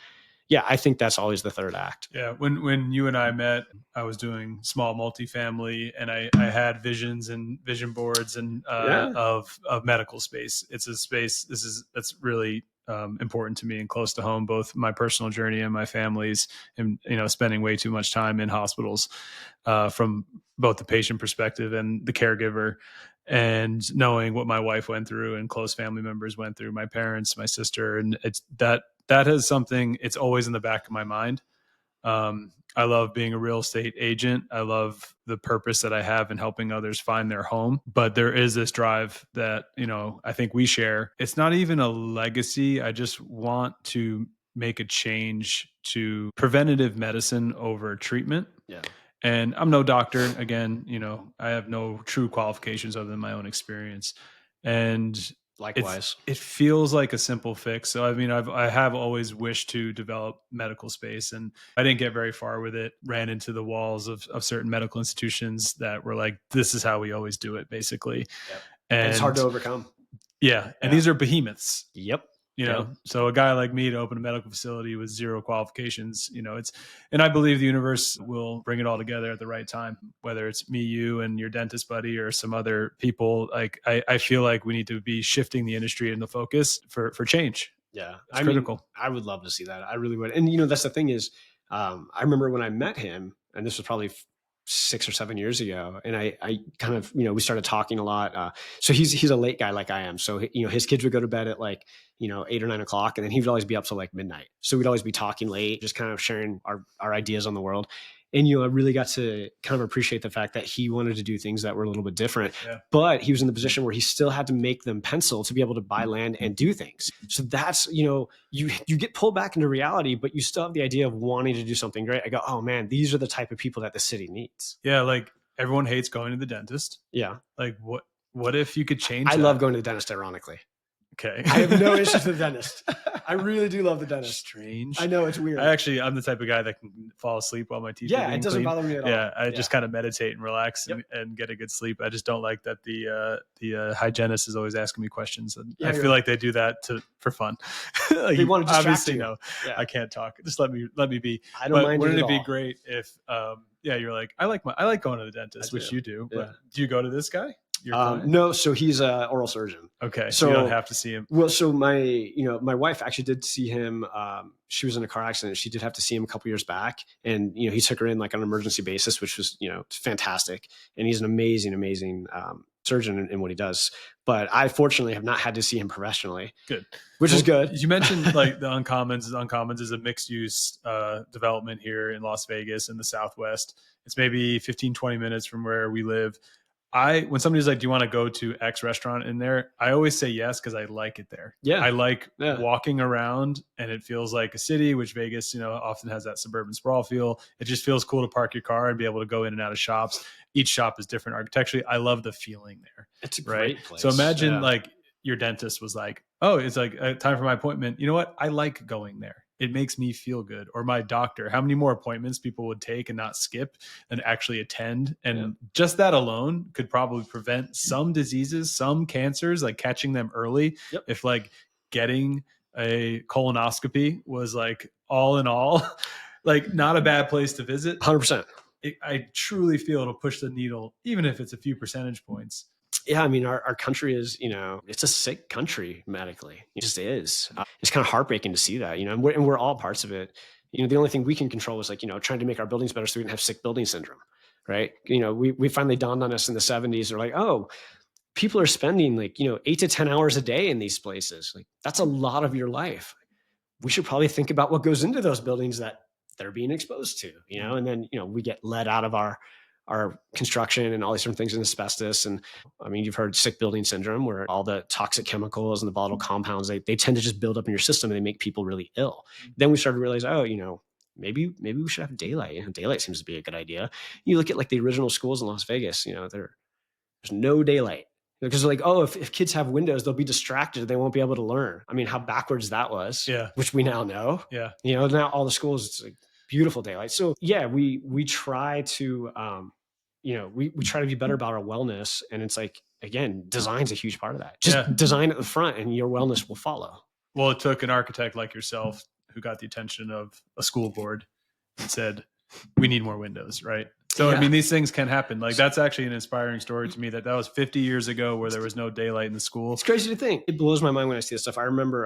Speaker 1: yeah, I think that's always the third act.
Speaker 2: Yeah. When you and I met, I was doing small multifamily, and I had visions and vision boards and of medical space. It's a space that's really important to me and close to home, both my personal journey and my family's, and spending way too much time in hospitals from both the patient perspective and the caregiver, and knowing what my wife went through and close family members went through, my parents, my sister, and it's that is something, it's always in the back of my mind. I love being a real estate agent. I love the purpose that I have in helping others find their home. But there is this drive that, I think we share. It's not even a legacy. I just want to make a change to preventative medicine over treatment.
Speaker 1: Yeah.
Speaker 2: And I'm no doctor. Again, I have no true qualifications other than my own experience. And
Speaker 1: likewise,
Speaker 2: it feels like a simple fix. So, I mean, I have always wished to develop medical space, and I didn't get very far with it. Ran into the walls of certain medical institutions that were like, this is how we always do it, basically.
Speaker 1: Yep.
Speaker 2: And
Speaker 1: it's hard to overcome.
Speaker 2: Yeah. And these are behemoths.
Speaker 1: Yep.
Speaker 2: So a guy like me to open a medical facility with zero qualifications, and I believe the universe will bring it all together at the right time, whether it's me, you, and your dentist buddy, or some other people. Like, I feel like we need to be shifting the industry and the focus for change.
Speaker 1: Yeah.
Speaker 2: It's critical.
Speaker 1: I would love to see that. I really would. And, that's the thing is, I remember when I met him, and this was probably 6 or 7 years ago. And I kind of, we started talking a lot. So he's a late guy like I am. So, his kids would go to bed at 8 or 9 o'clock, and then he would always be up till midnight. So we'd always be talking late, just kind of sharing our ideas on the world. And, I really got to kind of appreciate the fact that he wanted to do things that were a little bit different, but he was in the position where he still had to make them pencil to be able to buy land and do things. So that's, you get pulled back into reality, but you still have the idea of wanting to do something great. I go, oh man, these are the type of people that the city needs.
Speaker 2: Yeah. Like, everyone hates going to the dentist.
Speaker 1: Yeah.
Speaker 2: Like, what if you could change
Speaker 1: I
Speaker 2: that?
Speaker 1: love going to the dentist, ironically.
Speaker 2: Okay.
Speaker 1: I have no issues with the dentist. I really do love the dentist.
Speaker 2: Strange.
Speaker 1: I know, it's weird.
Speaker 2: I'm the type of guy that can fall asleep while my teeth are being
Speaker 1: it doesn't
Speaker 2: cleaned.
Speaker 1: bother me at all.
Speaker 2: Yeah, I just kind of meditate and relax and get a good sleep. I just don't like that the hygienist is always asking me questions, and I feel like they do that for fun.
Speaker 1: They want to distract
Speaker 2: obviously
Speaker 1: you.
Speaker 2: No, I can't talk. Just let me be.
Speaker 1: I don't mind.
Speaker 2: Wouldn't it be great if you're like, I like going to the dentist, which you do, but do you go to this guy?
Speaker 1: No, so he's an oral surgeon.
Speaker 2: Okay, so you don't have to see him.
Speaker 1: Well, so my wife actually did see him. She was in a car accident. She did have to see him a couple years back, and he took her in on an emergency basis, which was fantastic. And he's an amazing surgeon in what he does. But I fortunately have not had to see him professionally.
Speaker 2: Good.
Speaker 1: Which is good.
Speaker 2: You mentioned like the Uncommons. Uncommons is a mixed use development here in Las Vegas in the Southwest. It's maybe 15, 20 minutes from where we live. When somebody's like, do you want to go to X restaurant in there? I always say yes, because I like it there.
Speaker 1: Yeah.
Speaker 2: I like walking around, and it feels like a city, which Vegas, often has that suburban sprawl feel. It just feels cool to park your car and be able to go in and out of shops. Each shop is different architecturally. I love the feeling there.
Speaker 1: It's a great place.
Speaker 2: So imagine like your dentist was like, oh, it's like time for my appointment. You know what? I like going there. It makes me feel good. Or my doctor, how many more appointments people would take and not skip and actually attend. And just that alone could probably prevent some diseases, some cancers, like catching them early. If like getting a colonoscopy was like all in all, like not a bad place to visit.
Speaker 1: 100%.
Speaker 2: I truly feel it'll push the needle, even if it's a few percentage points.
Speaker 1: Yeah, I mean, our country is, it's a sick country medically. It just is. It's kind of heartbreaking to see that, and we're all parts of it. The only thing we can control is like, trying to make our buildings better so we don't have sick building syndrome, right? We finally dawned on us in the 70s. They're like, oh, people are spending like, 8 to 10 hours a day in these places. Like, that's a lot of your life. We should probably think about what goes into those buildings that they're being exposed to, and then, we get let out of our construction and all these different things in asbestos. And I mean, you've heard sick building syndrome, where all the toxic chemicals and the volatile compounds, they tend to just build up in your system and they make people really ill. Then we started to realize, maybe we should have daylight. Daylight seems to be a good idea. You look at like the original schools in Las Vegas, there's no daylight. Because they're like, oh, if kids have windows, they'll be distracted. They won't be able to learn. I mean, how backwards that was, which we now know.
Speaker 2: Yeah.
Speaker 1: Now all the schools, it's like beautiful daylight. So yeah, we try to, we try to be better about our wellness. And it's like, again, design's a huge part of that. Just design at the front and your wellness will follow.
Speaker 2: Well, it took an architect like yourself who got the attention of a school board and said, we need more windows, right? So, I mean, these things can happen. Like, that's actually an inspiring story to me that was 50 years ago where there was no daylight in the school.
Speaker 1: It's crazy to think. It blows my mind when I see this stuff. I remember,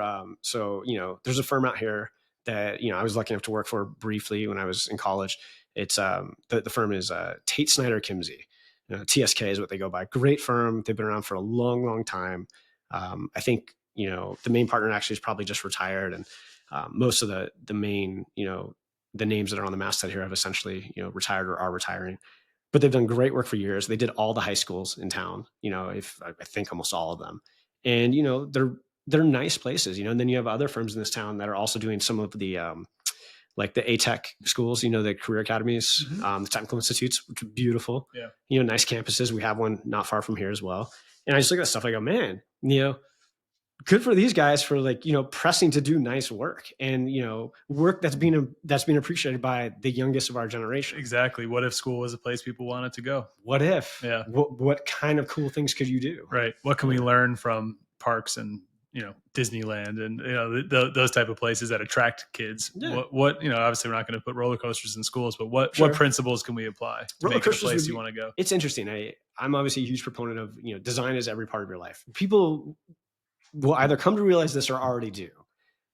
Speaker 1: there's a firm out here that, I was lucky enough to work for briefly when I was in college. It's the firm is Tate Snyder Kimsey. TSK is what they go by. Great firm. They've been around for a long, long time. I think, the main partner actually is probably just retired. And most of the main, the names that are on the masthead here have essentially, retired or are retiring, but they've done great work for years. They did all the high schools in town, if I think almost all of them. And, they're nice places, and then you have other firms in this town that are also doing some of the, like the ATech schools, the career academies, the technical institutes, which are beautiful, nice campuses. We have one not far from here as well. And I just look at that stuff, I go, man, good for these guys for like, pressing to do nice work and, work that's being appreciated by the youngest of our generation.
Speaker 2: Exactly. What if school was a place people wanted to go?
Speaker 1: What if?
Speaker 2: Yeah.
Speaker 1: What kind of cool things could you do?
Speaker 2: Right. What can we learn from parks and, Disneyland and, those type of places that attract kids? Yeah. What, obviously we're not going to put roller coasters in schools, but what principles can we apply to make it a place you want to go?
Speaker 1: It's interesting. I'm obviously a huge proponent of, design is every part of your life. People will either come to realize this or already do,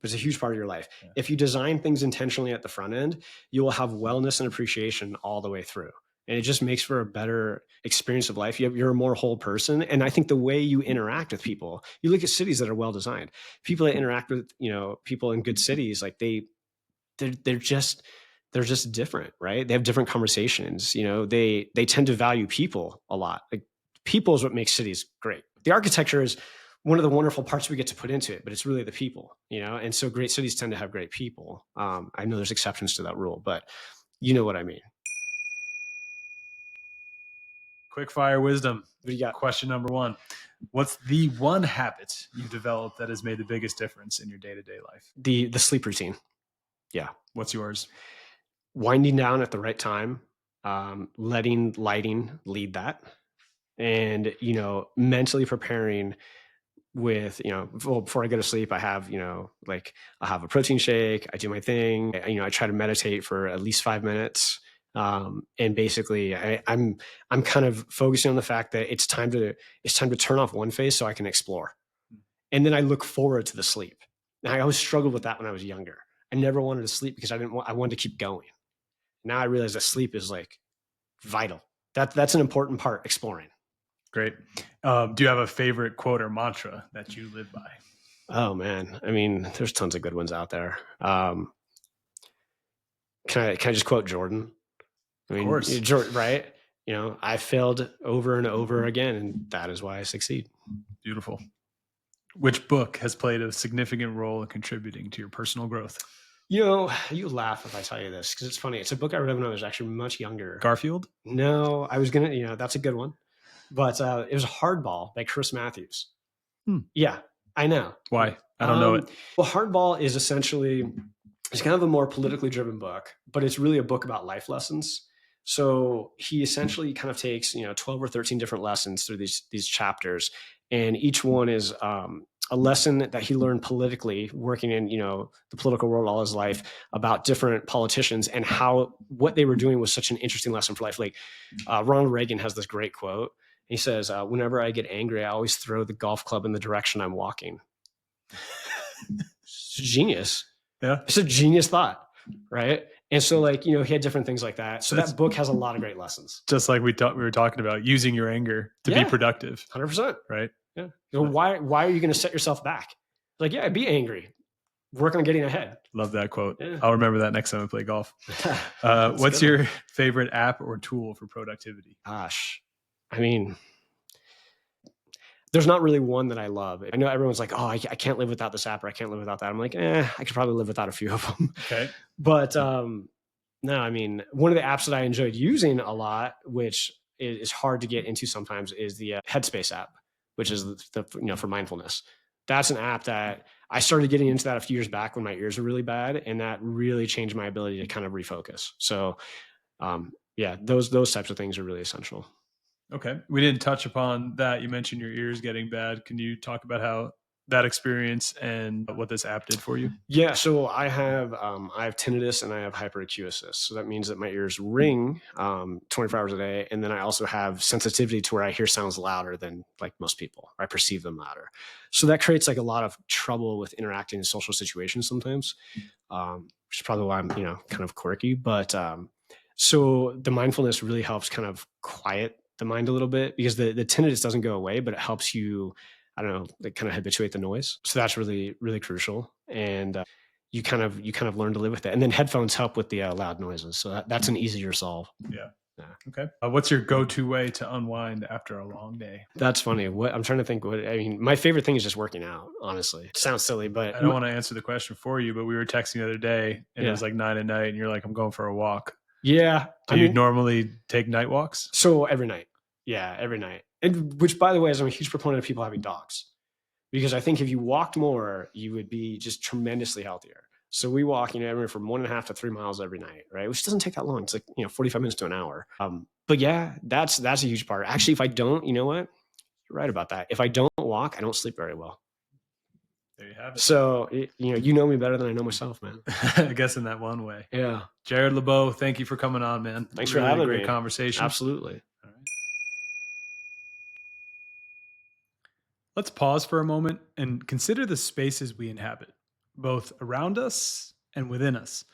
Speaker 1: but it's a huge part of your life. Yeah. If you design things intentionally at the front end, you will have wellness and appreciation all the way through. And it just makes for a better experience of life. You're a more whole person. And I think the way you interact with people, you look at cities that are well designed, people that interact with, people in good cities, like they're just different, right? They have different conversations. They tend to value people a lot. Like people is what makes cities great. The architecture is one of the wonderful parts we get to put into it, but it's really the people, and so great cities tend to have great people. I know there's exceptions to that rule, but you know what I mean.
Speaker 2: Quickfire wisdom.
Speaker 1: What do you got?
Speaker 2: Question number 1. What's the one habit you've developed that has made the biggest difference in your day-to-day life?
Speaker 1: The sleep routine. Yeah.
Speaker 2: What's yours?
Speaker 1: Winding down at the right time, letting lighting lead that, and, mentally preparing with, before I go to sleep, I have, I have a protein shake, I do my thing, I try to meditate for at least 5 minutes. And basically I'm kind of focusing on the fact that it's time to turn off one phase so I can explore. And then I look forward to the sleep. And I always struggled with that when I was younger. I never wanted to sleep because I wanted to keep going. Now I realize that sleep is like vital. That's an important part, exploring.
Speaker 2: Great. Do you have a favorite quote or mantra that you live by?
Speaker 1: Oh man. I mean, there's tons of good ones out there. Can I just quote Jordan? I
Speaker 2: Of
Speaker 1: mean,
Speaker 2: course.
Speaker 1: right? I failed over and over again, and that is why I succeed.
Speaker 2: Beautiful. Which book has played a significant role in contributing to your personal growth?
Speaker 1: You laugh if I tell you this because it's funny. It's a book I read when I was actually much younger.
Speaker 2: Garfield?
Speaker 1: No, I was gonna, that's a good one, but it was Hardball by Chris Matthews. Yeah, I know.
Speaker 2: Why? I don't know it.
Speaker 1: Well, Hardball is essentially, it's kind of a more politically driven book, but it's really a book about life lessons. So he essentially kind of takes 12 or 13 different lessons through these chapters, and each one is a lesson that he learned politically working in the political world all his life about different politicians and how what they were doing was such an interesting lesson for life. Like Ronald Reagan has this great quote. He says, whenever I get angry, I always throw the golf club in the direction I'm walking. It's genius.
Speaker 2: Yeah.
Speaker 1: It's a genius thought, right? And so he had different things like that. So that book has a lot of great lessons.
Speaker 2: Just like we were talking about using your anger to be productive.
Speaker 1: 100%.
Speaker 2: Right?
Speaker 1: Yeah. Why are you going to set yourself back? Be angry. Work on getting ahead.
Speaker 2: Love that quote.
Speaker 1: Yeah.
Speaker 2: I'll remember that next time I play golf. What's your favorite app or tool for productivity?
Speaker 1: Gosh, I mean, there's not really one that I love. I know everyone's like, oh, I can't live without this app or I can't live without that. I'm like, I could probably live without a few of them.
Speaker 2: Okay.
Speaker 1: But no, I mean, one of the apps that I enjoyed using a lot, which is hard to get into sometimes, is the Headspace app, which is for mindfulness. That's an app that I started getting into that a few years back when my ears were really bad, and that really changed my ability to kind of refocus. So, those types of things are really essential.
Speaker 2: Okay. We didn't touch upon that. You mentioned your ears getting bad. Can you talk about how that experience and what this app did for you?
Speaker 1: Yeah. So I have tinnitus and I have hyperacusis. So that means that my ears ring 24 hours a day. And then I also have sensitivity to where I hear sounds louder than like most people. Or I perceive them louder. So that creates like a lot of trouble with interacting in social situations sometimes, which is probably why I'm, kind of quirky. But so the mindfulness really helps kind of quiet the mind a little bit because the tinnitus doesn't go away, but it helps you, I don't know, like kind of habituate the noise. So that's really, really crucial. And you kind of learn to live with it. And then headphones help with the loud noises. So that's an easier solve.
Speaker 2: Yeah. Okay. What's your go-to way to unwind after a long day?
Speaker 1: That's funny. I'm trying to think my favorite thing is just working out, honestly. It sounds silly, but
Speaker 2: I don't want to answer the question for you, but we were texting the other day and it was like 9 at night and you're like, I'm going for a walk.
Speaker 1: Yeah.
Speaker 2: Do you normally take night walks?
Speaker 1: So every night. Yeah, every night. And which, by the way, is I'm a huge proponent of people having dogs because I think if you walked more, you would be just tremendously healthier. So we walk, everywhere from 1.5 to 3 miles every night, right? Which doesn't take that long. It's like, 45 minutes to an hour. But yeah, that's a huge part. Actually, if I don't, you know what? You're right about that. If I don't walk, I don't sleep very well.
Speaker 2: There you have it.
Speaker 1: So, you know me better than I know myself, man.
Speaker 2: I guess in that one way.
Speaker 1: Yeah.
Speaker 2: Jared Lebo, thank you for coming on, man.
Speaker 1: Thanks for having me.
Speaker 2: Great conversation.
Speaker 1: Absolutely.
Speaker 2: All right. Let's pause for a moment and consider the spaces we inhabit, both around us and within us.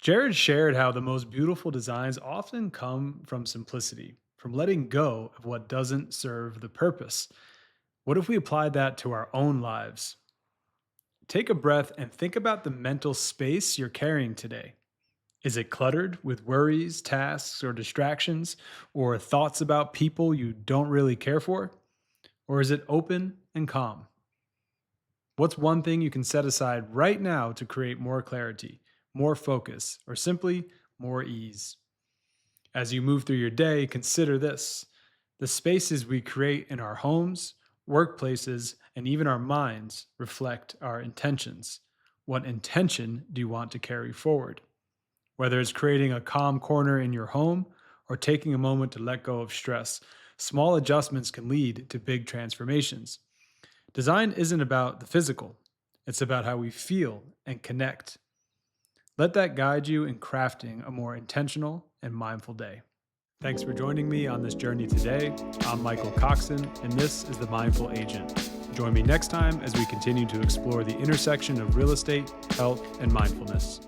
Speaker 2: Jared shared how the most beautiful designs often come from simplicity, from letting go of what doesn't serve the purpose. What if we applied that to our own lives? Take a breath and think about the mental space you're carrying today. Is it cluttered with worries, tasks, or distractions, or thoughts about people you don't really care for? Or is it open and calm? What's one thing you can set aside right now to create more clarity, more focus, or simply more ease? As you move through your day, consider this: the spaces we create in our homes, workplaces, and even our minds reflect our intentions. What intention do you want to carry forward? Whether it's creating a calm corner in your home or taking a moment to let go of stress, small adjustments can lead to big transformations. Design isn't about the physical, it's about how we feel and connect. Let that guide you in crafting a more intentional and mindful day. Thanks for joining me on this journey today. I'm Michael Coxen, and this is The Mindful Agent. Join me next time as we continue to explore the intersection of real estate, health, and mindfulness.